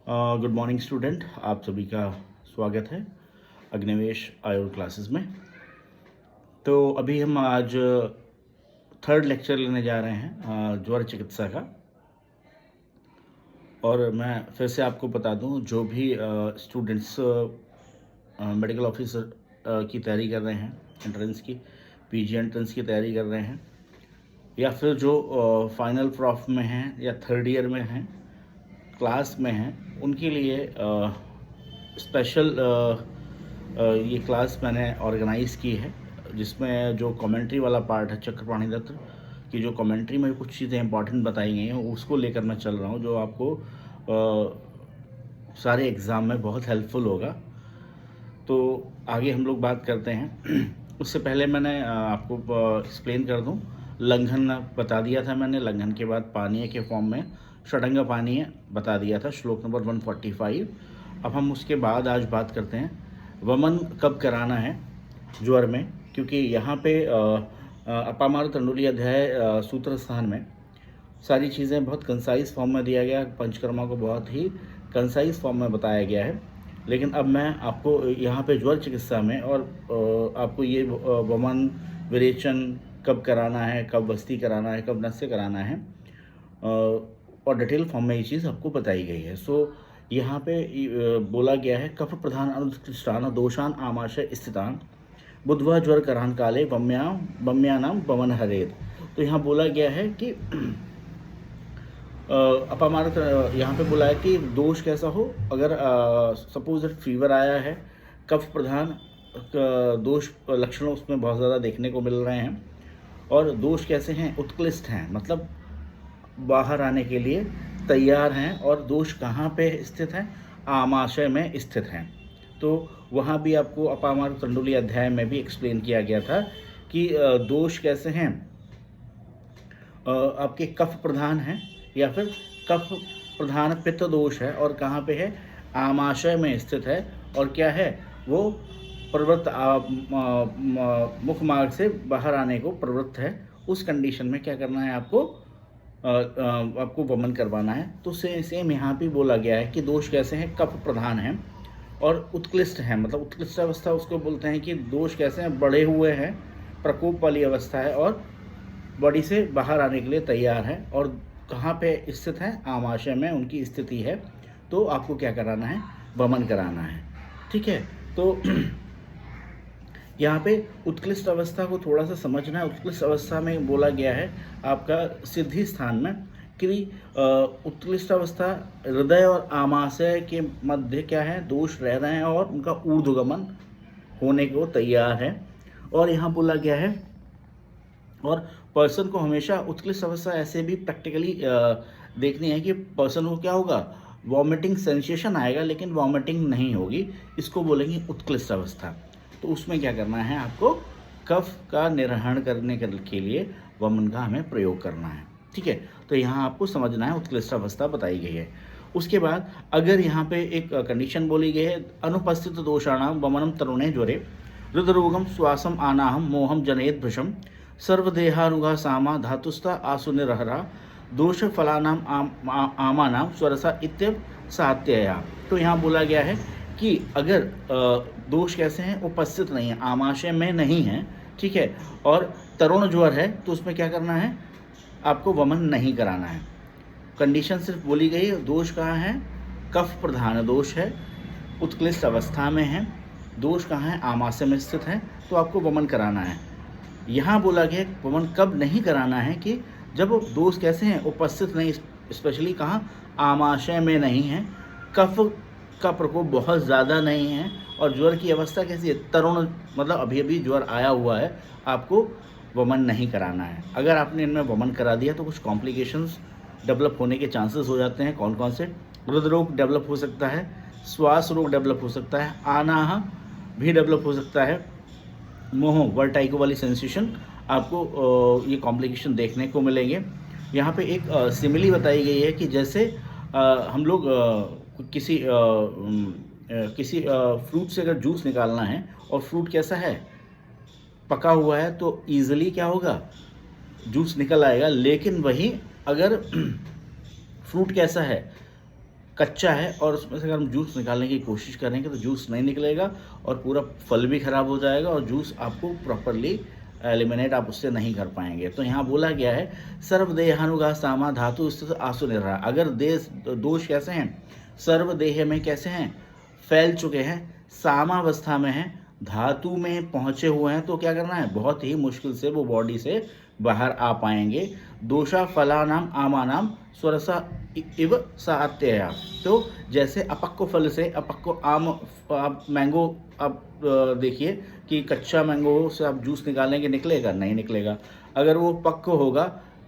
Good morning student, आप सभी का स्वागत है अग्निवेश आयुर्वेद क्लासेस में। तो अभी हम आज थर्ड लेक्चर लेने जा रहे हैं ज्वर चिकित्सा का। और मैं फिर से आपको बता दूं, जो भी स्टूडेंट्स मेडिकल ऑफिसर की तैयारी कर रहे हैं, एंट्रेंस की, पीजी एंट्रेंस की तैयारी कर रहे हैं, या फिर जो फाइनल प्रॉफ में हैं या थर्ड ईयर में हैं, क्लास में हैं, उनके लिए स्पेशल ये क्लास मैंने ऑर्गेनाइज़ की है, जिसमें जो कमेंट्री वाला पार्ट है, चक्रपाणि दत्त की जो कमेंट्री में कुछ चीज़ें इंपॉर्टेंट बताई गई हैं, उसको लेकर मैं चल रहा हूँ, जो आपको सारे एग्ज़ाम में बहुत हेल्पफुल होगा। तो आगे हम लोग बात करते हैं। उससे पहले मैंने आपको एक्सप्लेन कर दूं, लंघन बता दिया था मैंने। लंघन के बाद पानीय के फॉर्म में षडंग पानीय बता दिया था, श्लोक नंबर 145। अब हम उसके बाद आज बात करते हैं वमन कब कराना है ज्वर में, क्योंकि यहाँ पे अपामार तंडुली अध्याय सूत्र स्थान में सारी चीज़ें बहुत कंसाइज फॉर्म में दिया गया, पंचकर्मा को बहुत ही कंसाइज फॉर्म में बताया गया है। लेकिन अब मैं आपको यहाँ पे ज्वर चिकित्सा में और आपको ये वमन विरेचन कब कराना है, कब बस्ती कराना है, कब नस्य कराना है, और डिटेल फॉर्म में ये चीज़ आपको बताई गई है। सो यहाँ पे बोला गया है, कफ प्रधान अनुत्कृष्टान दोषान आमाशय स्थितान बुधवा ज्वर करान काले बम्यानाम वमन हरेत। तो यहाँ बोला गया है कि अपामार यहाँ पे बोला है कि दोष कैसा हो, अगर सपोज दैट फीवर आया है, कफ प्रधान दोष लक्षण उसमें बहुत ज़्यादा देखने को मिल रहे हैं, और दोष कैसे हैं, उत्कृष्ट हैं, मतलब बाहर आने के लिए तैयार हैं। और दोष कहाँ पे स्थित हैं, आमाशय में स्थित हैं। तो वहाँ भी आपको अपामार तंडुली अध्याय में भी एक्सप्लेन किया गया था कि दोष कैसे हैं, आपके कफ प्रधान हैं या फिर कफ प्रधान पित्त दोष है, और कहाँ पे है, आमाशय में स्थित है, और क्या है वो प्रवृत्त मुख मार्ग से बाहर आने को प्रवृत्त है। उस कंडीशन में क्या करना है, आपको वमन करवाना है। तो सेम यहाँ पे बोला गया है कि दोष कैसे हैं, कफ प्रधान हैं और उत्कृष्ट हैं, मतलब उत्कृष्ट अवस्था उसको बोलते हैं कि दोष कैसे हैं, बढ़े हुए हैं, प्रकोप वाली अवस्था है और बॉडी से बाहर आने के लिए तैयार है, और कहाँ पे स्थित है, आमाशय में उनकी स्थिति है। तो आपको क्या कराना है, वमन कराना है। ठीक है, तो यहाँ पे उत्कृष्ट अवस्था को थोड़ा सा समझना है। उत्कृष्ट अवस्था में बोला गया है आपका सिद्धि स्थान में कि उत्कृष्ट अवस्था हृदय और आमाशय के मध्य क्या है, दोष रह रहे हैं और उनका ऊर्ध्वगमन होने को तैयार है। और यहाँ बोला गया है, और पर्सन को हमेशा उत्कृष्ट अवस्था ऐसे भी प्रैक्टिकली देखनी है कि पर्सन को क्या होगा, वॉमिटिंग सेंसेशन आएगा लेकिन वॉमिटिंग नहीं होगी, इसको बोलेंगे उत्कृष्ट अवस्था। तो उसमें क्या करना है, आपको कफ का निर्वहन करने के लिए वमन का हमें प्रयोग करना है। ठीक है, तो यहाँ आपको समझना है उत्कृष्ट अवस्था बताई गई है। उसके बाद अगर यहाँ पे एक कंडीशन बोली गई है, अनुपस्थित दोषाणाम वमनम तरुणे ज्वरे हृदरोगम श्वासम आनाहम मोहम जनयेत भृशम सर्वदेहानुगा सामा धातुस्था आसु निरहरा दोष फलानाम आमानाम स्वरसा इत्यव सात्यया। तो यहाँ बोला गया है कि अगर दोष कैसे हैं, उपस्थित नहीं है, आमाशय में नहीं है, ठीक है, और तरुण ज्वर है, तो उसमें क्या करना है, आपको वमन नहीं कराना है। कंडीशन सिर्फ बोली गई है। दोष कहाँ है, कफ प्रधान दोष है, उत्कृष्ट अवस्था में है, दोष कहाँ है, आमाशय में स्थित है, तो आपको वमन कराना है। यहाँ बोला गया वमन कब नहीं कराना है कि जब दोष कैसे हैं, उपस्थित नहीं, स्पेशली कहाँ, आमाशय में नहीं है, कफ का प्रकोप बहुत ज़्यादा नहीं है, और ज्वर की अवस्था कैसी है, तरुण, मतलब अभी अभी ज्वर आया हुआ है, आपको वमन नहीं कराना है। अगर आपने इनमें वमन करा दिया तो कुछ कॉम्प्लिकेशंस डेवलप होने के चांसेस हो जाते हैं। कौन कौन से, हृदरोग डेवलप हो सकता है, श्वास रोग डेवलप हो सकता है, आनाह भी डेवलप हो सकता है, मोह वर्टाइको वाली सेंसेशन, आपको ये कॉम्प्लिकेशन देखने को मिलेंगे। यहाँ पे एक सिमिली बताई गई है कि जैसे हम लोग किसी फ्रूट से अगर जूस निकालना है और फ्रूट कैसा है, पका हुआ है, तो ईजिली क्या होगा, जूस निकल आएगा। लेकिन वही अगर फ्रूट कैसा है, कच्चा है और उसमें से अगर हम जूस निकालने की कोशिश करेंगे तो जूस नहीं निकलेगा और पूरा फल भी खराब हो जाएगा और जूस आपको प्रॉपरली एलिमिनेट आप उससे नहीं कर पाएंगे। तो यहाँ बोला गया है सर्वदेहानुगा सामा धातु स्थित आसु निर्हा। अगर देश दोष कैसे हैं, सर्वदेह में कैसे हैं, फैल चुके हैं, सामावस्था में हैं, धातु में पहुँचे हुए हैं, तो क्या करना है, बहुत ही मुश्किल से वो बॉडी से बाहर आ पाएंगे। दोषा फलानाम आमानाम स्वरसा इव सात्यया। तो जैसे अपक्व फल से अपक्व आम, आप मैंगो आप देखिए कि कच्चा मैंगो से आप जूस निकालेंगे, निकलेगा नहीं निकलेगा। अगर वो पक्व होगा,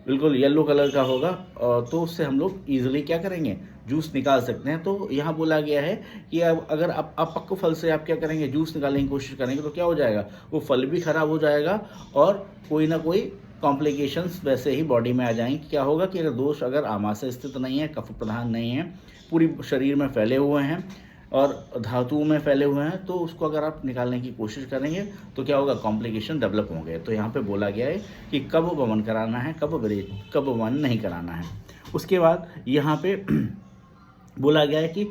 बिल्कुल येलो कलर का होगा, तो उससे हम लोग ईजिली क्या करेंगे, जूस निकाल सकते हैं। तो यहाँ बोला गया है कि अब अगर आप अपक्व फल से आप क्या करेंगे, जूस निकालने की कोशिश करेंगे, तो क्या हो जाएगा, वो फल भी खराब हो जाएगा और कोई ना कोई कॉम्प्लिकेशंस वैसे ही बॉडी में आ जाएंगे। क्या होगा कि अगर दोष अगर आमाशय स्थित नहीं है, कफ प्रधान नहीं है, पूरी शरीर में फैले हुए हैं और धातुओं में फैले हुए हैं, तो उसको अगर आप निकालने की कोशिश करेंगे तो क्या होगा, कॉम्प्लिकेशन डेवलप होंगे। तो यहाँ पे बोला गया है कि कब वमन कराना है, कब वमन नहीं कराना है। उसके बाद यहाँ पे बोला गया है कि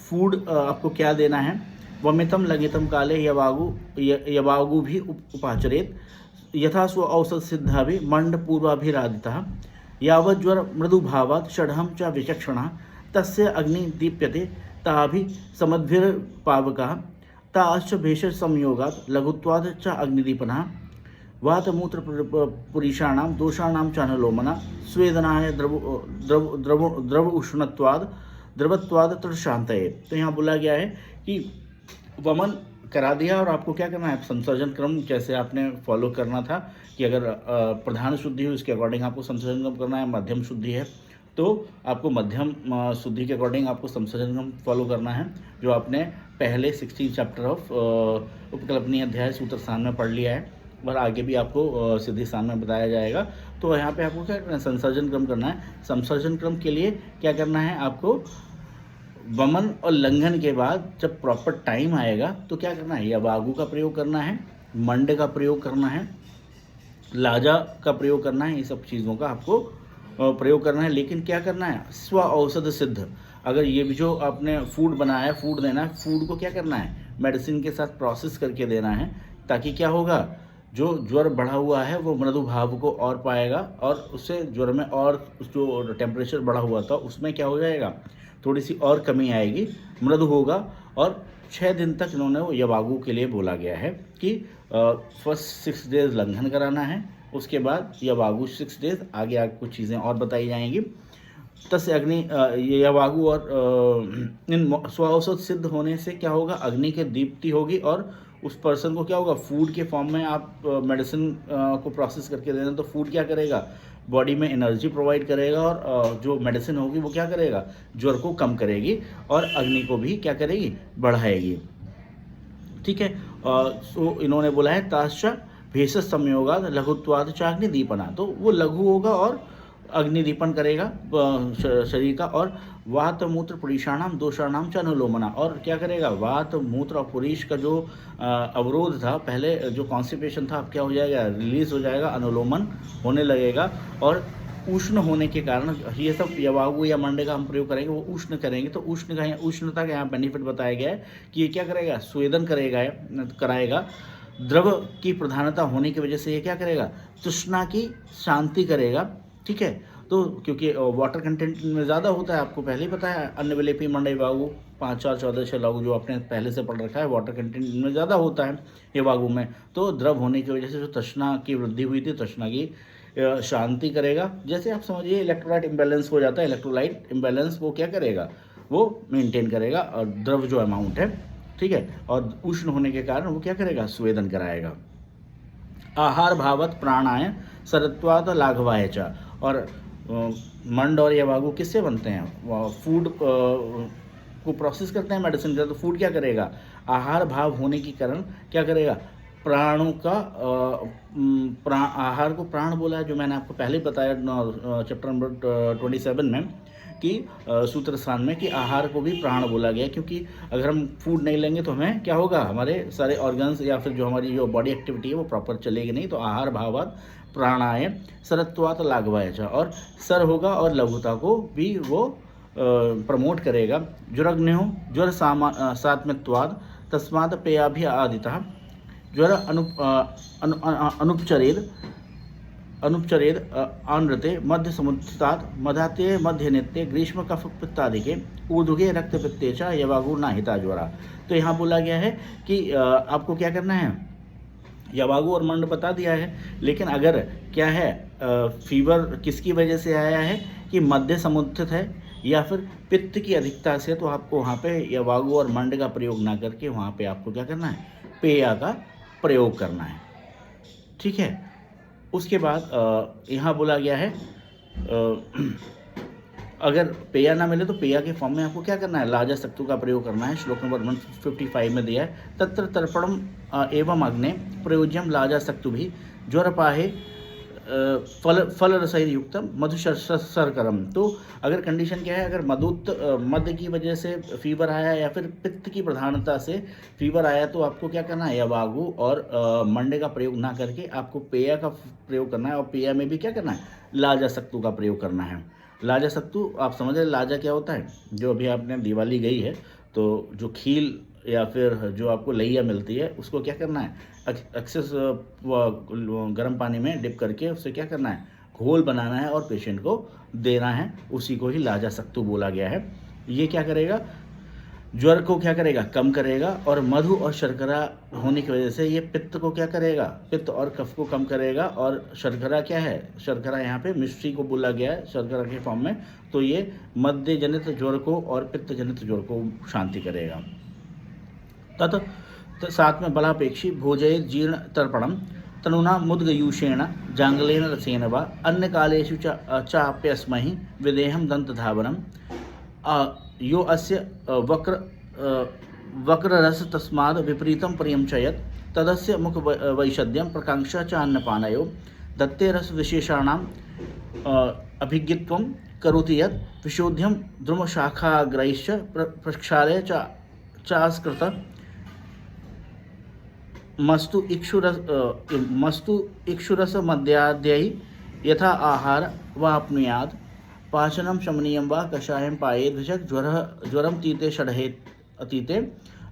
फूड आपको क्या देना है, वमितम लगितम काले यवागु भी उपाचरेत यथा स्व औसत सिद्धा भी मंड पूर्वाभिरादिता यावत् ज्वर मृदु भावात् षड्हम च विचक्षणा तस्य अग्नि दीप्यते ताभि समद्भिर्पावकः ताश्च भेषज संयोगात् लघुत्वात् च अग्निदीपनः वातमूत्र पुरीषाणां दोषाणां च अनुलोमना स्वेदनाय द्रव उष्णत्वाद द्रवत्वाद तृशांतये। तो यहाँ बोला गया है कि वमन करा दिया और आपको क्या करना है, संसर्जन क्रम जैसे आपने फॉलो करना था कि अगर प्रधान शुद्धि हो उसके अकॉर्डिंग आपको संसर्जन क्रम करना है, मध्यम शुद्धि है तो आपको मध्यम शुद्धि के अकॉर्डिंग आपको संसर्जन क्रम फॉलो करना है, जो आपने पहले 16 चैप्टर ऑफ उपकल्पनीय अध्याय सूत्र स्थान में पढ़ लिया है और आगे भी आपको सिद्धि स्थान में बताया जाएगा। तो यहाँ पे आपको क्या करना है, संसर्जन क्रम करना है। संसर्जन क्रम के लिए क्या करना है, आपको वमन और लंघन के बाद जब प्रॉपर टाइम आएगा तो क्या करना है, यवागु का प्रयोग करना है, मंड का प्रयोग करना है, लाजा का प्रयोग करना है, ये सब चीज़ों का आपको प्रयोग करना है। लेकिन क्या करना है, स्व औषध सिद्ध। अगर ये भी जो आपने फूड बनाया है, फूड देना है, फूड को क्या करना है, मेडिसिन के साथ प्रोसेस करके देना है, ताकि क्या होगा, जो ज्वर बढ़ा हुआ है वो मृदु भाव को और पाएगा और उससे ज्वर में और जो टेम्परेचर बढ़ा हुआ था उसमें क्या हो जाएगा, थोड़ी सी और कमी आएगी, मृदु होगा। और 6 दिन तक इन्होंने वो यवागु के लिए बोला गया है कि फर्स्ट 6 डेज लंघन कराना है, उसके बाद यवागु 6 डेज, आगे कुछ चीज़ें और बताई जाएंगी। तस्य अग्नि यवागु और इन स्वऔषध सिद्ध होने से क्या होगा, अग्नि के दीप्ति होगी और उस पर्सन को क्या होगा, फूड के फॉर्म में आप मेडिसिन को प्रोसेस करके देना, तो फूड क्या करेगा, बॉडी में एनर्जी प्रोवाइड करेगा और जो मेडिसिन होगी वो क्या करेगा, ज्वर को कम करेगी और अग्नि को भी क्या करेगी, बढ़ाएगी। ठीक है। सो इन्होंने बोला है ताश्च भेषज संयोगाद लघुत्वाद च अग्निदीपना, तो वो लघु होगा और अग्निदीपन करेगा शरीर का। और वात मूत्र पुरीषाणाम दोषाणाम च अनुलोमना, और क्या करेगा, वात मूत्र और पुरीष का जो अवरोध था पहले, जो कॉन्स्टिपेशन था, अब क्या हो जाएगा, रिलीज हो जाएगा, अनुलोमन होने लगेगा। और उष्ण होने के कारण ये सब यवागु या मंडे का हम प्रयोग करेंगे, वो उष्ण करेंगे। तो उष्णता का यहाँ बेनिफिट बताया गया है कि ये क्या करेगा, स्वेदन कराएगा। द्रव की प्रधानता होने की वजह से ये क्या करेगा, तृष्णा की शांति करेगा। ठीक है। तो क्योंकि वाटर कंटेंट में ज़्यादा होता है, आपको पहले ही पता है, अन्न विलेपी मंडई वागु 5, 4, 14 6 जो आपने पहले से पढ़ रखा है, वाटर कंटेंट में ज़्यादा होता है ये वागु में। तो द्रव होने की वजह से जो तृष्णा की वृद्धि हुई थी, तृष्णा की शांति करेगा। जैसे आप समझिए इलेक्ट्रोलाइट इम्बैलेंस हो जाता है, इलेक्ट्रोलाइट इम्बैलेंस वो क्या करेगा, वो मेंटेन करेगा और द्रव जो अमाउंट है, ठीक है। और उष्ण होने के कारण वो क्या करेगा, स्वेदन कराएगा। आहार भावत प्राणाय सरत्वाद लाघवाय च, और मंड और यवागु किससे बनते हैं, फूड को प्रोसेस करते हैं मेडिसिन का, तो फूड क्या करेगा, आहार भाव होने के कारण क्या करेगा, प्राणों का आहार को प्राण बोला है, जो मैंने आपको पहले बताया चैप्टर नंबर 27 में कि सूत्र स्थान में, कि आहार को भी प्राण बोला गया, क्योंकि अगर हम फूड नहीं लेंगे तो हमें क्या होगा, हमारे सारे ऑर्गन्स या फिर जो हमारी जो बॉडी एक्टिविटी है वो प्रॉपर चलेगी नहीं। तो आहार भावात प्राणाय सरत्वात लाघवाय च, और सर होगा और लघुता को भी वो प्रमोट करेगा। ज्वरग्न्यो ज्वर सात्म्यत्वाद तस्मात् पेयाभि आदितः ज्वर अनुपचरेद आनृते मध्य समुत्थितात् मधाते मध्य नित्य ग्रीष्म कफ पित्तादिके ऊर्ध्वे रक्त पित्ते च यवागुर्ना हिता ज्वरा। तो यहाँ बोला गया है कि आपको क्या करना है, यवागु और मंड बता दिया है, लेकिन अगर क्या है फीवर किसकी वजह से आया है कि मध्य समुत्थित है या फिर पित्त की अधिकता से, तो आपको वहाँ पे यवागु और मंड का प्रयोग ना करके वहाँ पे आपको क्या करना है, पेया का प्रयोग करना है। ठीक है। उसके बाद यहाँ बोला गया है अगर पेया ना मिले तो पेया के फॉर्म में आपको क्या करना है, लाजा सक्तु का प्रयोग करना है। श्लोक नंबर 155 में दिया है, तत्र तर्पणम एवं अग्ने प्रयोज्यम लाजा सक्तु भी ज्वरपाहे फल रसैर युक्तम मधुशर्करम। तो अगर कंडीशन क्या है, अगर मध्य की वजह से फीवर आया या फिर पित्त की प्रधानता से फीवर आया तो आपको क्या करना है, यवागु और मंडे का प्रयोग ना करके आपको पेया का प्रयोग करना है। और पेया में भी क्या करना है, लाजा सक्तु का प्रयोग करना है। लाजा सक्तु आप समझ रहे, लाजा क्या होता है, जो अभी आपने दिवाली गई है तो जो खील या फिर जो आपको लैया मिलती है उसको क्या करना है, एक्सेस गर्म पानी में डिप करके उससे क्या करना है, घोल बनाना है और पेशेंट को देना है। उसी को ही लाजा सक्तु बोला गया है। ये क्या करेगा, ज्वर को क्या करेगा, कम करेगा। और मधु और शर्करा होने की वजह से ये पित्त को क्या करेगा, पित्त और कफ को कम करेगा। और शर्करा क्या है, शर्करा यहाँ पे मिश्री को बोला गया है शर्करा के फॉर्म में। तो ये मध्य जनित ज्वर को और पित्त जनित ज्वर को शांति करेगा। तत् साथ में बलापेक्षी भोजय जीर्ण तर्पणम तनुना मुद्गयूषेण जांगलेन रसेन व अन्य कालेषु चाप्यस्महि विदेहम दंतधावनम यो अस्य वक्ररस तस्माद् विपरीतं पर्यंचयत् तदस्य मुख वैषद्यं प्रकांक्षा च अन्नपानयो दत्ते रस विशेषाणां अभिज्ञत्वं करोति यत् विशोध्यं द्रुमशाखाग्रैश्च प्रक्षाल्य चास्कृत मस्तु इक्षुरस मद्याद्यै यथा आहार वाप्नुयात् पाचनम शमनीयम वा कषायम पायेद भिषक ज्वरम तीते षडहेत अतीते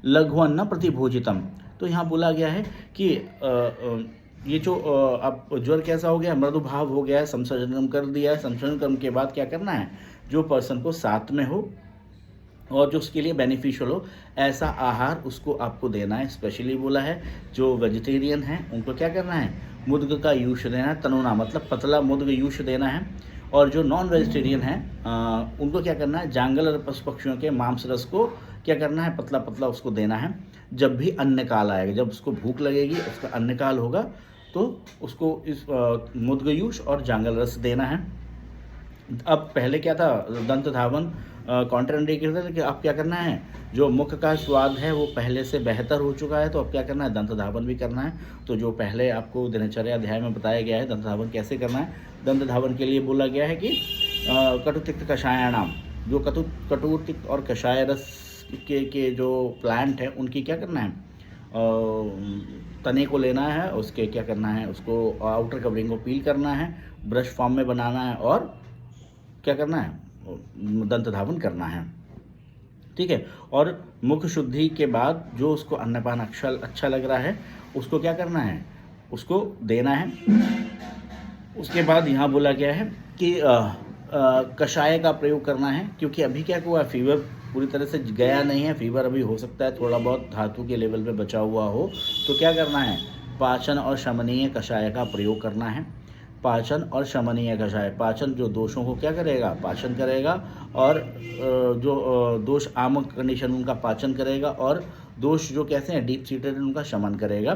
लघुअन्न प्रतिभोजितम। तो यहाँ बोला गया है कि ये जो अब ज्वर कैसा हो गया, मृदु भाव हो गया है, संसर्जन कर दिया है। संसर्जन कर्म के बाद क्या करना है, जो पर्सन को साथ में हो और जो उसके लिए बेनिफिशियल हो ऐसा आहार उसको आपको देना है। स्पेशली बोला है जो वेजिटेरियन हैं उनको क्या करना है, मुद्ग का यूश देना है। तनुना मतलब पतला मुद्ग यूश देना है। और जो नॉन वेजिटेरियन हैं उनको क्या करना है, जांगल और पशु पक्षियों के मांस रस को क्या करना है, पतला पतला उसको देना है। जब भी अन्न काल आएगा, जब उसको भूख लगेगी, उसका अन्न काल होगा तो उसको इस मुद्गयूष और जांगल रस देना है। अब पहले क्या था, दंत धावन काउंटर इंडिकेटर कि अब क्या करना है, जो मुख का स्वाद है वो पहले से बेहतर हो चुका है तो अब क्या करना है, दंत धावन भी करना है। तो जो पहले आपको दिनचर्या अध्याय में बताया गया है दंत धावन कैसे करना है, दंत धावन के लिए बोला गया है कि कटुतिक्त कषायाणाम, जो कटुतिक्त और कषाय रस के जो प्लांट है उनकी क्या करना है, तने को लेना है, उसके क्या करना है, उसको आउटर कवरिंग को पील करना है, ब्रश फॉर्म में बनाना है और क्या करना है, दंत धावन करना है। ठीक है। और मुख शुद्धि के बाद जो उसको अन्नपान अच्छा लग रहा है उसको क्या करना है, उसको देना है। उसके बाद यहाँ बोला गया है कि कषाय का प्रयोग करना है, क्योंकि अभी क्या हुआ, फीवर पूरी तरह से गया नहीं है, फीवर अभी हो सकता है थोड़ा बहुत धातु के लेवल पे बचा हुआ हो, तो क्या करना है, पाचन और शमनीय कषाय का प्रयोग करना है। पाचन और शमनीय कषाय, पाचन जो दोषों को क्या करेगा, पाचन करेगा, और जो दोष आमक कंडीशन उनका पाचन करेगा, और दोष जो कैसे हैं डीप सीटेड उनका शमन करेगा।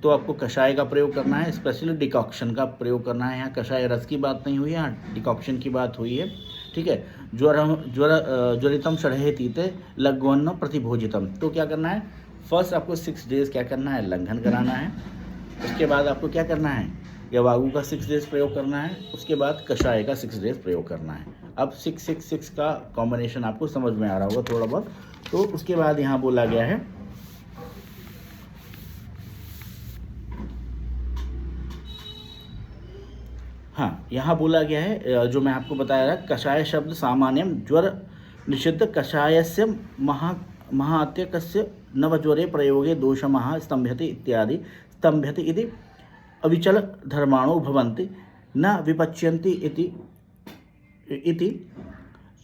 तो आपको कषाय का प्रयोग करना है, स्पेशली डिकॉक्शन का प्रयोग करना है। यहाँ कषाय रस की बात नहीं हुई है, यहाँ डिकॉक्शन की बात हुई है। ठीक है। ज्वरितम षडहे तीते लघ्वन्न प्रतिभोजितम, तो क्या करना है, फर्स्ट आपको 6 डेज क्या करना है, लंघन कराना है। उसके बाद आपको क्या करना है, यवागु का 6 डेज प्रयोग करना है। उसके बाद कषाय का 6 डेज प्रयोग करना है। अब 6-6-6 का कॉम्बिनेशन आपको समझ में आ रहा होगा थोड़ा बहुत। तो उसके बाद यहाँ बोला गया है हाँ, यहाँ बोला गया है जो मैं आपको बताया था, कषाय शब्द सामान्यम ज्वर निषिद्ध कषायस्य महात्यकस्य नवज्वरे प्रयोगे दोषमः स्तम्भ्यति इत्यादि। स्तम्भ्यति इति अविचल धर्माणो भवन्ति न विपच्यन्ति इति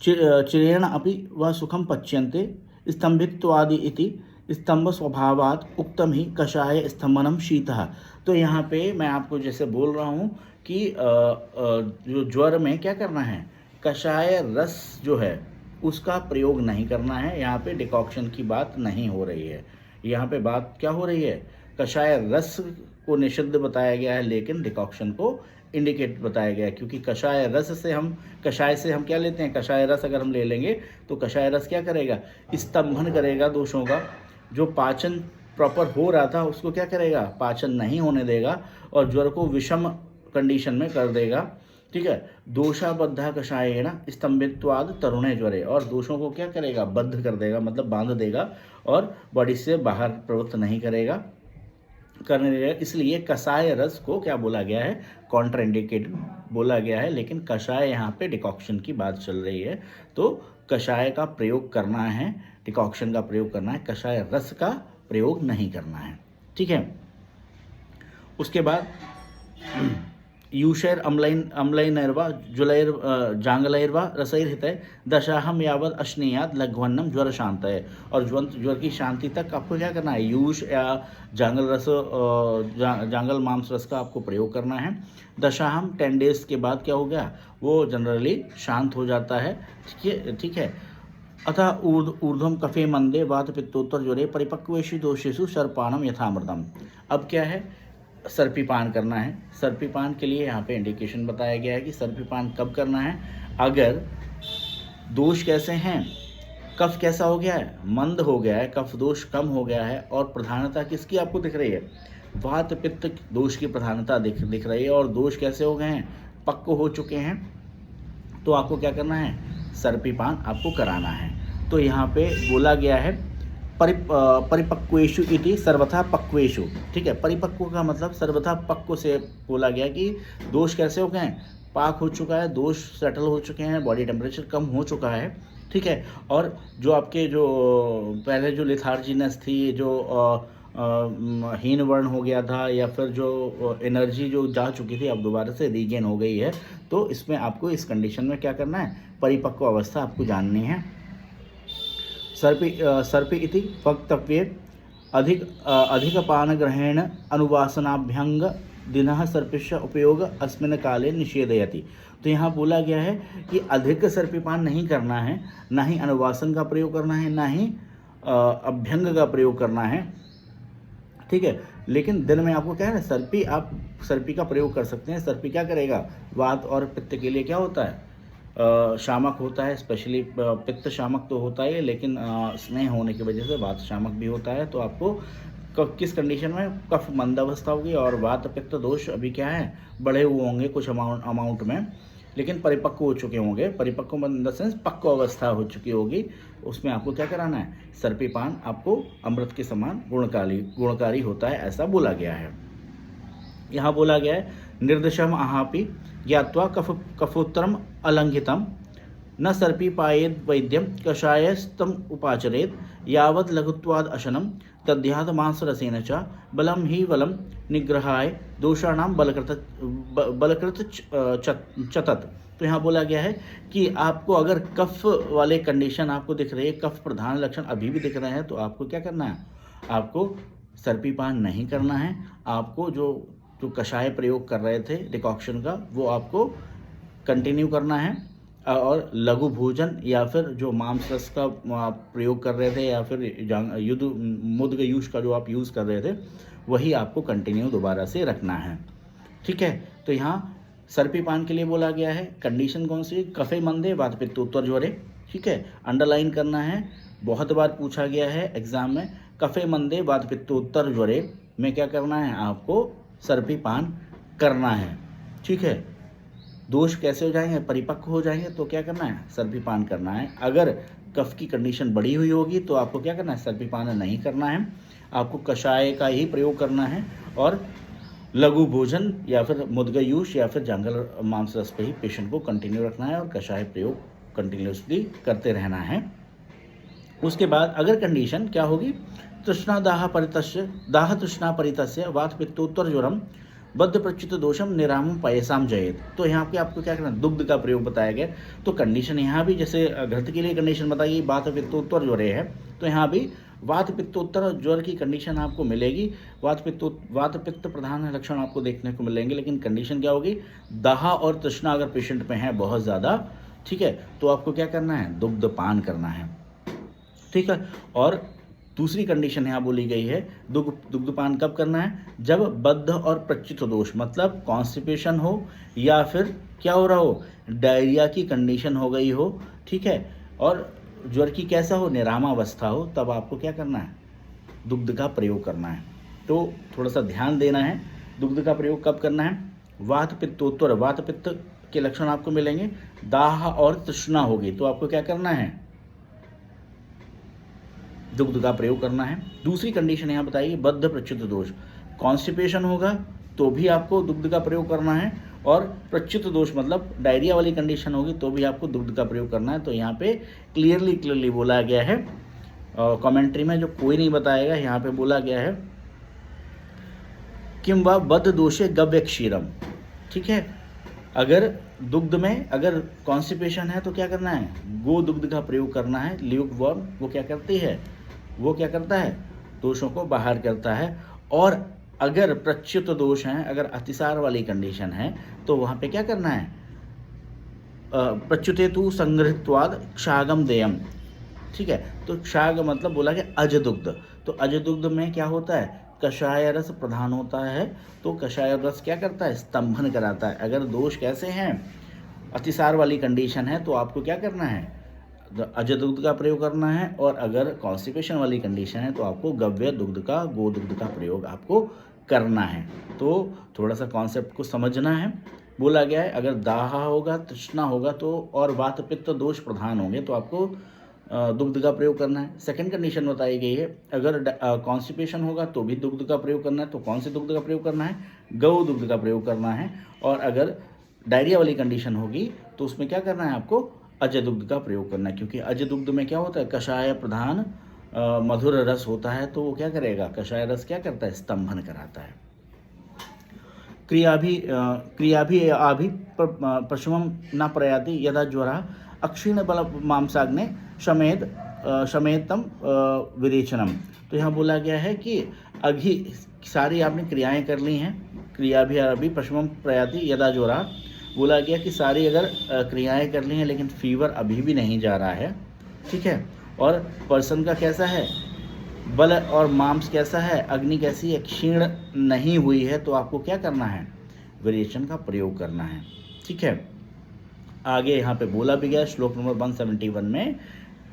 चिरेण अपि व सुखम पच्यन्ते। स्तंभित्वादि इति स्तंभ स्वभावात् उक्तम ही कषाय स्तंभनम शीतः। तो यहाँ पे मैं आपको जैसे बोल रहा हूँ कि जो ज्वर में क्या करना है, कषाय रस जो है उसका प्रयोग नहीं करना है। यहाँ पे डिकॉक्शन की बात नहीं हो रही है, यहाँ पे बात क्या हो रही है, कषाय रस को निषिद्ध बताया गया है लेकिन डिकॉक्शन को इंडिकेट बताया गया है। क्योंकि कषाय से हम क्या लेते हैं, कषाय रस अगर हम ले लेंगे तो कषाय रस क्या करेगा, स्तंभन करेगा दोषों का। जो पाचन प्रॉपर हो रहा था उसको क्या करेगा, पाचन नहीं होने देगा और ज्वर को विषम कंडीशन में कर देगा। ठीक है, दोषाबद्धा कषायेण स्तंभित्वाद तरुणे ज्वरे, और दोषों को क्या करेगा, बद्ध कर देगा, मतलब बांध देगा और बॉडी से बाहर प्रवृत्त नहीं करने देगा। इसलिए कषाय रस को क्या बोला गया है, कॉन्ट्राइंडिकेटेड बोला गया है। लेकिन कषाय यहाँ पे डिकॉक्शन की बात चल रही है, तो कषाय का प्रयोग करना है, डिकॉक्शन का प्रयोग करना है, कषाय रस का प्रयोग नहीं करना है। ठीक है, उसके बाद यूषैर अम्लैर्वा जुलैर जांगलैर्वा रसैर्हितै दशाहम यावद अश्नीयात लघ्वन्नम ज्वर शांतये। और ज्वर की शांति तक आपको क्या करना है, यूष या जांगल मांस रस का आपको प्रयोग करना है। दशाहम 10 डेज के बाद क्या हो गया, वो जनरली शांत हो जाता है। ठीक है, अतः ऊर्ध्वम कफे मंदे वात पित्तोत्तर ज्वरे परिपक्वेषु दोषेषु सर्पानम यथामृतम। अब क्या है, सर्पीपान करना है। सर्पीपान के लिए यहाँ पे इंडिकेशन बताया गया है कि सर्पीपान कब करना है, अगर दोष कैसे हैं, कफ कैसा हो गया है, मंद हो गया है, कफ दोष कम हो गया है और प्रधानता किसकी आपको दिख रही है, वात पित्त दोष की प्रधानता दिख रही है और दोष कैसे हो गए हैं, पक्व हो चुके हैं, तो आपको क्या करना है, सर्पीपान आपको कराना है। तो यहाँ पे बोला गया है परिपक्वेषु इति सर्वथा पक्वेषु। ठीक है, परिपक्व का मतलब सर्वथा पक्व से बोला गया कि दोष कैसे हो गए हैं, पाक हो चुका है, दोष सेटल हो चुके हैं, बॉडी टेम्परेचर कम हो चुका है। ठीक है, और जो आपके जो पहले जो लिथार्जीनेस थी, जो हीन वर्ण हो गया था या फिर जो एनर्जी जो जा चुकी थी अब दोबारा से रीगेन हो गई है, तो इसमें आपको इस कंडीशन में क्या करना है, परिपक्व अवस्था आपको जाननी है। सर्पी इति वक्तव्ये अधिकपानग्रहेण अनुवासनाभ्यंग दिनः सर्पिष्य उपयोग अस्मिन् काले निषेधयति। तो यहाँ बोला गया है कि अधिक सर्पीपान नहीं करना है, ना ही अनुवासन का प्रयोग करना है, ना ही अभ्यंग का प्रयोग करना है। ठीक है, लेकिन दिन में आपको क्या है, आप सर्पी का प्रयोग कर सकते हैं। सर्पी क्या करेगा, वात और पित्त के लिए क्या होता है, शामक होता है। स्पेशली पित्त शामक तो होता है, लेकिन स्नेह होने की वजह से वात शामक भी होता है। तो आपको किस कंडीशन में, कफ मंदावस्था होगी और वात पित्त दोष अभी क्या है, बढ़े हुए होंगे कुछ अमाउंट में, लेकिन परिपक्व हो चुके होंगे। परिपक्व इन द सेंस पक्व अवस्था हो चुकी होगी, उसमें आपको क्या कराना है, सर्पीपान आपको अमृत के समान गुणकारी होता है, ऐसा बोला गया है। यहाँ बोला गया है निर्दिशम आहापि ज्ञात्वा कफोत्तरम अलंघितम न सर्पीपायेद वैद्यम कषायस्तम उपाचरेत यावद लघुत्वाद अशनम तद्याद मांसरसेन च बलम ही बलम निग्रहाय दोषाणाम बलकृत चतत। तो यहाँ बोला गया है कि आपको अगर कफ वाले कंडीशन आपको दिख रही है, कफ प्रधान लक्षण अभी भी दिख रहे हैं, तो आपको क्या करना है, आपको सर्पीपान नहीं करना है। आपको जो कषाय प्रयोग कर रहे थे डिकॉक्शन का, वो आपको कंटिन्यू करना है और लघु भोजन या फिर जो मांस रस का प्रयोग कर रहे थे या फिर मुद्ग यूष का जो आप यूज़ कर रहे थे, वही आपको कंटिन्यू दोबारा से रखना है। ठीक है, तो यहाँ सर्पीपान के लिए बोला गया है। कंडीशन कौन सी, कफे मंदे वात पित्तोत्तर ज्वरे। ठीक है, अंडरलाइन करना है, बहुत बार पूछा गया है एग्जाम में, कफे मंदे वात पित्तोत्तर ज्वरे में क्या करना है, आपको सर्पीपान करना है। ठीक है, दोष कैसे हो जाएंगे, परिपक्व हो जाएंगे, तो क्या करना है, सर्पीपान करना है। अगर कफ की कंडीशन बढ़ी हुई होगी तो आपको क्या करना है, सर्पीपान नहीं करना है, आपको कषाय का ही प्रयोग करना है और लघु भोजन या फिर मुद्गयूष या फिर जंगल मांस रस पे ही पेशेंट को कंटिन्यू रखना है और कषाय प्रयोग कंटिन्यूसली करते रहना है। उसके बाद अगर कंडीशन क्या होगी, तृष्णा दाह तृष्णा परितस्य वात पित्तोत्तर ज्वरम बद्ध प्रच्युत दोषम निरामम पयसाम जयेत। तो यहाँ पे आपको क्या करना है, दुग्ध का प्रयोग बताया गया। तो कंडीशन यहाँ भी जैसे घृत के लिए कंडीशन बताई गई वात पित्तोत्तर ज्वर है, तो यहाँ भी वात पित्तोत्तर ज्वर की कंडीशन आपको मिलेगी। वात पित्त प्रधान लक्षण आपको देखने को मिलेंगे, लेकिन कंडीशन क्या होगी, दाह और तृष्णा अगर पेशेंट में है बहुत ज़्यादा, ठीक है, तो आपको क्या करना है, दुग्ध पान करना है, ठीक है। और दूसरी कंडीशन यहाँ बोली गई है, दुग्धपान कब करना है, जब बद्ध और प्रच्युत दोष मतलब कॉन्स्टिपेशन हो या फिर क्या हो रहा हो, डायरिया की कंडीशन हो गई हो, ठीक है, और ज्वर की कैसा हो, निरामावस्था हो, तब आपको क्या करना है, दुग्ध का प्रयोग करना है। तो थोड़ा सा ध्यान देना है, दुग्ध का प्रयोग कब करना है, वात पित्तोत्तर, वात पित्त के लक्षण आपको मिलेंगे, दाह और तृष्णा होगी, तो आपको क्या करना है, दुग्ध का प्रयोग करना है। दूसरी कंडीशन यहाँ बताइए, बद्ध प्रच्युत दोष, कॉन्स्टिपेशन होगा तो भी आपको दुग्ध का प्रयोग करना है, और प्रच्युत दोष मतलब डायरिया वाली कंडीशन होगी तो भी आपको दुग्ध का प्रयोग करना है। तो यहाँ पे क्लियरली बोला गया है, कमेंट्री में जो कोई नहीं बताएगा, यहाँ पे बोला गया है किम वा बद्ध दोषे गव्य क्षीरम, ठीक है। अगर दुग्ध में अगर कॉन्स्टिपेशन है तो क्या करना है, गो दुग्ध का प्रयोग करना है। ल्यूक वर्म वो क्या करती है, वो क्या करता है, दोषों को बाहर करता है। और अगर प्रच्युत दोष हैं, अगर अतिसार वाली कंडीशन है, तो वहाँ पे क्या करना है, प्रच्युतेतु संग्रहित्वाद क्षागम देयम, ठीक है। तो क्षाग मतलब बोला कि अज दुग्ध, तो अज दुग्ध में क्या होता है, कषाय रस प्रधान होता है, तो कषाय रस क्या करता है, स्तंभन कराता है। अगर दोष कैसे हैं, अतिसार वाली कंडीशन है, तो आपको क्या करना है, अज दुग्ध का प्रयोग करना है, और अगर कॉन्स्टिपेशन वाली कंडीशन है तो आपको गव्य दुग्ध का, गो दुग्ध का प्रयोग आपको करना है। तो थोड़ा सा कॉन्सेप्ट को समझना है। बोला गया है अगर दाह होगा, तृष्णा होगा तो और वात पित्त दोष प्रधान होंगे तो आपको दुग्ध का प्रयोग करना है। सेकंड कंडीशन बताई गई है, अगर कॉन्स्टिपेशन होगा तो भी दुग्ध का प्रयोग करना है। तो कौन से दुग्ध का प्रयोग करना है, गौ दुग्ध का प्रयोग करना है। और अगर डायरिया वाली कंडीशन होगी तो उसमें क्या करना है, आपको अजय दुग्ध का प्रयोग करना है, क्योंकि अजय दुग्ध में क्या होता है, कषाय प्रधान मधुर रस होता है, तो वो क्या करेगा, कषाय रस क्या करता है, स्तंभन कराता है। क्रिया भी आभि प्रशमम न प्रयाति यदा ज्वरा अक्षीण बल मांसाग्ने शमेतम विरेचनम। तो यहाँ बोला गया है कि अभी सारी आपने क्रियाएं कर ली हैं, क्रिया भी अभी प्रशमम प्रयाति यदा ज्वरा, बोला गया कि सारी अगर क्रियाएं कर ली हैं लेकिन फीवर अभी भी नहीं जा रहा है, ठीक है। और पर्सन का कैसा है, बल और मांस कैसा है, अग्नि कैसी है, क्षीण नहीं हुई है, तो आपको क्या करना है, वेरिएशन का प्रयोग करना है, ठीक है। आगे यहाँ पे बोला भी गया श्लोक नंबर 171 में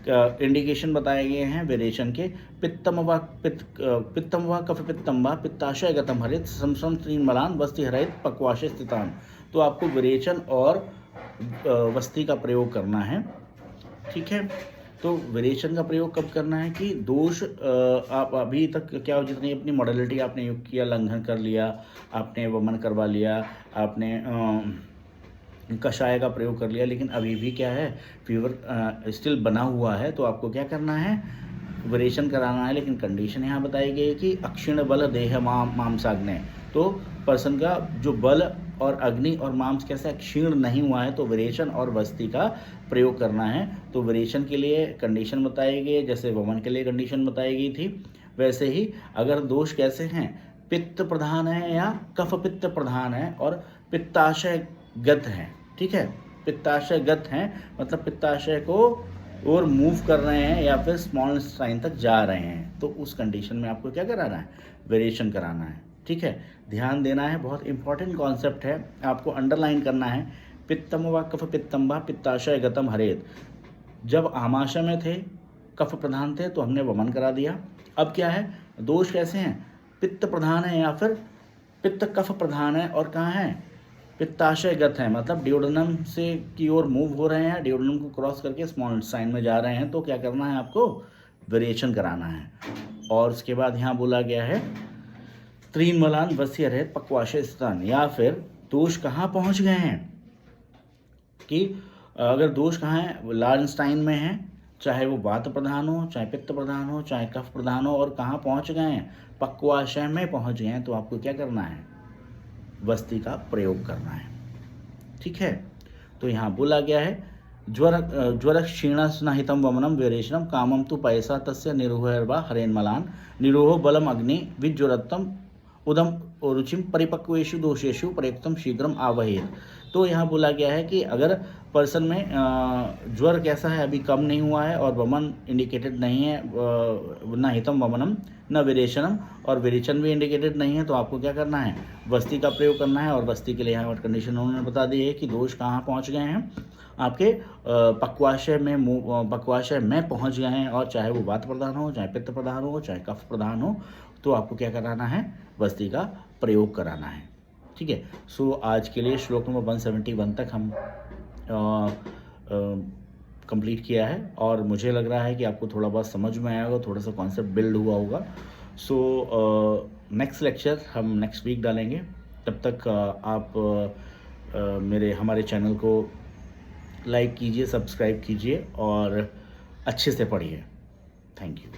इंडिकेशन बताए गए हैं वेरिएशन के, पित्तम व कफ पित्तम व पित्ताशय गतम हरित समसम तीन मलान वस्ति हरित पक्वाशय स्थितान। तो आपको वेरिएशन और वस्ति का प्रयोग करना है, ठीक है। तो वेरिएशन का प्रयोग कब करना है कि दोष आप अभी तक क्या हो, जितनी अपनी मॉडलिटी आपने योग किया, लंघन कर लिया, आपने वमन करवा लिया, आपने कषाय का प्रयोग कर लिया, लेकिन अभी भी क्या है, फीवर स्टिल बना हुआ है, तो आपको क्या करना है, वेरिएशन कराना है। लेकिन कंडीशन यहाँ बताई गई है कि अक्षीण बल देह मांसाग्नि, तो पर्सन का जो बल और अग्नि और मांस कैसा क्षीण नहीं हुआ है, तो वेरिएशन और वस्ति का प्रयोग करना है। तो वेरिएशन के लिए कंडीशन बताई गई, जैसे वमन के लिए कंडीशन बताई गई थी, वैसे ही अगर दोष कैसे हैं, पित्त प्रधान है या कफ पित्त प्रधान है और पित्ताशय गत हैं, ठीक है। पित्ताशय गत हैं मतलब पित्ताशय को और मूव कर रहे हैं या फिर स्मॉल इंटेस्टाइन तक जा रहे हैं, तो उस कंडीशन में आपको क्या कराना है, वेरिएशन कराना है, ठीक है। ध्यान देना है, बहुत इंपॉर्टेंट कॉन्सेप्ट है, आपको अंडरलाइन करना है। पित्तम व कफ पित्तम व पित्ताशय गतम हरेत, जब आमाशय में थे, कफ प्रधान थे, तो हमने वमन करा दिया। अब क्या है, दोष कैसे हैं, पित्त प्रधान है या फिर पित्त कफ प्रधान है, और कहाँ है, पित्ताशय गत है, मतलब डिओडनम से की ओर मूव हो रहे हैं, डिओडनम को क्रॉस करके स्मॉल इंटेस्टाइन में जा रहे हैं, तो क्या करना है, आपको वेरिएशन कराना है। और उसके बाद यहाँ बोला गया है स्त्रीमलान वस्य रहित पक्वाशय स्थान, या फिर दोष कहाँ पहुँच गए हैं कि अगर दोष कहाँ है, लार्नस्टाइन में है, चाहे वो वात प्रधान हो, चाहे पित्त प्रधान हो, चाहे कफ प्रधान हो, और कहाँ पहुँच गए हैं, पक्वाशय में पहुँच गए हैं, तो आपको क्या करना है, वस्ति का प्रयोग करना है। ठीक है, तो यहाँ बोला गया है ज्वर क्षीणस्नाहितं वमनं विरेचनं कामं तु पैसा तस्य निरोहर्वा हरेन्मलान निरोह बलम अग्नि विज्वरत्तम उदम रुचिम परिपक्वेषु दोषेषु प्रयुक्तम शीघ्रम आवहेत। तो यहाँ बोला गया है कि अगर पर्सन में ज्वर कैसा है, अभी कम नहीं हुआ है, और वमन इंडिकेटेड नहीं है, न हितम वमनम न विरेचनम, और विरेचन भी इंडिकेटेड नहीं है, तो आपको क्या करना है, वस्ति का प्रयोग करना है। और वस्ति के लिए यहाँ पर कंडीशन उन्होंने बता दी है कि दोष कहाँ पहुँच गए हैं, आपके पक्वाशय में पहुँच गए हैं, और चाहे वो वात प्रधान हो, चाहे पित्त प्रधान हो, चाहे कफ प्रधान हो, तो आपको क्या कराना है, वस्ति का प्रयोग कराना है। ठीक है, सो आज के लिए श्लोक नंबर 171 तक हम कंप्लीट किया है, और मुझे लग रहा है कि आपको थोड़ा बहुत समझ में आया होगा, थोड़ा सा कॉन्सेप्ट बिल्ड हुआ होगा। सो नेक्स्ट लेक्चर हम नेक्स्ट वीक डालेंगे। तब तक आप हमारे चैनल को लाइक कीजिए, सब्सक्राइब कीजिए और अच्छे से पढ़िए। Thank you.